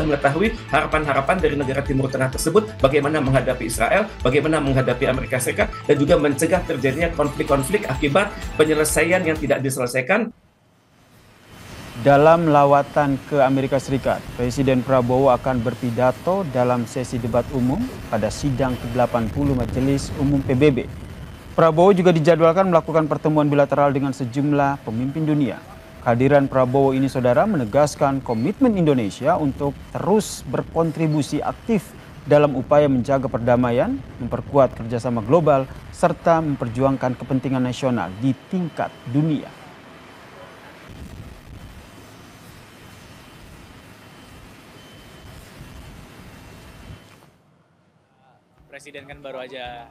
mengetahui harapan-harapan dari negara Timur Tengah tersebut, bagaimana menghadapi Israel, bagaimana menghadapi Amerika Serikat, dan juga mencegah terjadinya konflik-konflik akibat penyelesaian yang tidak diselesaikan. Dalam lawatan ke Amerika Serikat, Presiden Prabowo akan berpidato dalam sesi debat umum pada sidang ke-80 Majelis Umum PBB. Prabowo juga dijadwalkan melakukan pertemuan bilateral dengan sejumlah pemimpin dunia. Kehadiran Prabowo ini, saudara, menegaskan komitmen Indonesia untuk terus berkontribusi aktif dalam upaya menjaga perdamaian, memperkuat kerjasama global, serta memperjuangkan kepentingan nasional di tingkat dunia. Presiden kan baru aja.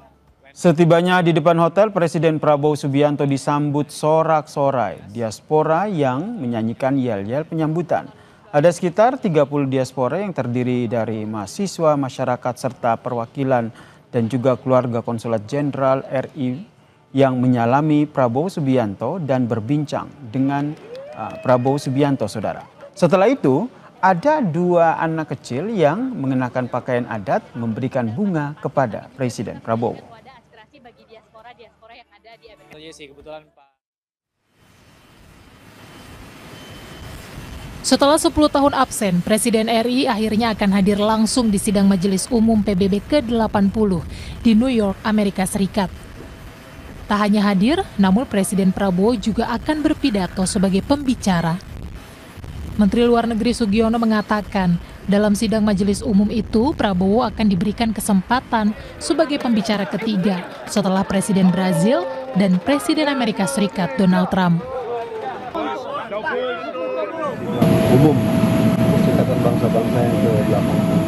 Setibanya di depan hotel, Presiden Prabowo Subianto disambut sorak-sorai diaspora yang menyanyikan yel-yel penyambutan. Ada sekitar 30 diaspora yang terdiri dari mahasiswa, masyarakat, serta perwakilan dan juga keluarga Konsulat Jenderal RI yang menyalami Prabowo Subianto dan berbincang dengan Prabowo Subianto, saudara. Setelah itu, ada dua anak kecil yang mengenakan pakaian adat memberikan bunga kepada Presiden Prabowo. Ada aspirasi bagi diaspora yang ada di Amerika. Iya sih, kebetulan Pak. Setelah 10 tahun absen, Presiden RI akhirnya akan hadir langsung di sidang Majelis Umum PBB ke-80 di New York, Amerika Serikat. Tak hanya hadir, namun Presiden Prabowo juga akan berpidato sebagai pembicara. Menteri Luar Negeri Sugiono mengatakan, dalam sidang Majelis Umum itu, Prabowo akan diberikan kesempatan sebagai pembicara ketiga setelah Presiden Brazil dan Presiden Amerika Serikat Donald Trump. Umum Perserikatan Bangsa-Bangsa yang ke-80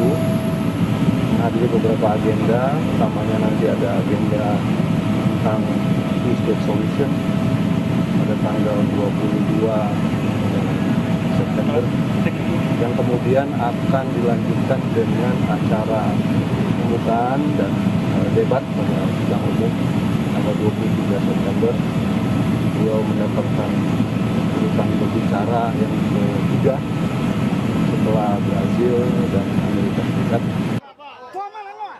menghadiri beberapa agenda, utamanya nanti ada agenda tentang two-state solution pada tanggal 22 September yang kemudian akan dilanjutkan dengan acara pembukaan dan debat pada sidang umum tanggal 23 September. Beliau mendapatkan urutan berbicara yang ketiga setelah Brazil dan Amerika Serikat.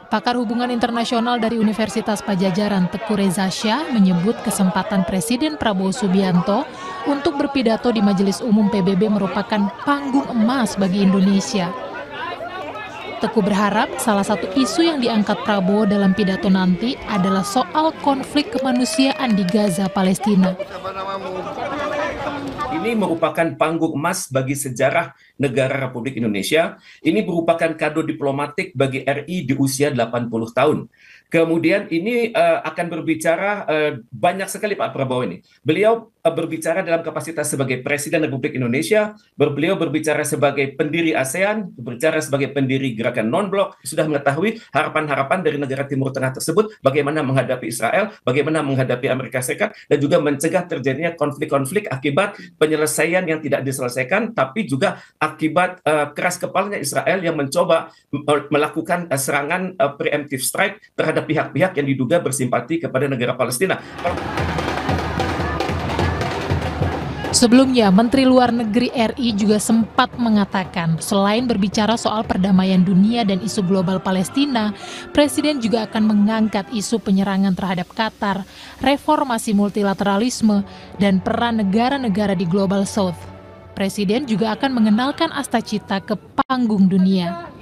Pakar Hubungan Internasional dari Universitas Padjadjaran Teguh Reza Shah menyebut kesempatan Presiden Prabowo Subianto untuk berpidato di Majelis Umum PBB merupakan panggung emas bagi Indonesia. Teguh berharap salah satu isu yang diangkat Prabowo dalam pidato nanti adalah soal konflik kemanusiaan di Gaza, Palestina. Ini merupakan panggung emas bagi sejarah negara Republik Indonesia. Ini merupakan kado diplomatik bagi RI di usia 80 tahun. Kemudian ini akan berbicara banyak sekali Pak Prabowo ini. Beliau berbicara dalam kapasitas sebagai Presiden Republik Indonesia, beliau berbicara sebagai pendiri ASEAN, berbicara sebagai pendiri gerakan non-blok, sudah mengetahui harapan-harapan dari negara Timur Tengah tersebut, bagaimana menghadapi Israel, bagaimana menghadapi Amerika Serikat, dan juga mencegah terjadinya konflik-konflik akibat penyelesaian yang tidak diselesaikan, tapi juga akibat keras kepalanya Israel yang mencoba melakukan serangan preemptive strike terhadap pihak-pihak yang diduga bersimpati kepada negara Palestina. Sebelumnya, Menteri Luar Negeri RI juga sempat mengatakan, selain berbicara soal perdamaian dunia dan isu global Palestina, Presiden juga akan mengangkat isu penyerangan terhadap Qatar, reformasi multilateralisme, dan peran negara-negara di Global South. Presiden juga akan mengenalkan Astacita ke panggung dunia.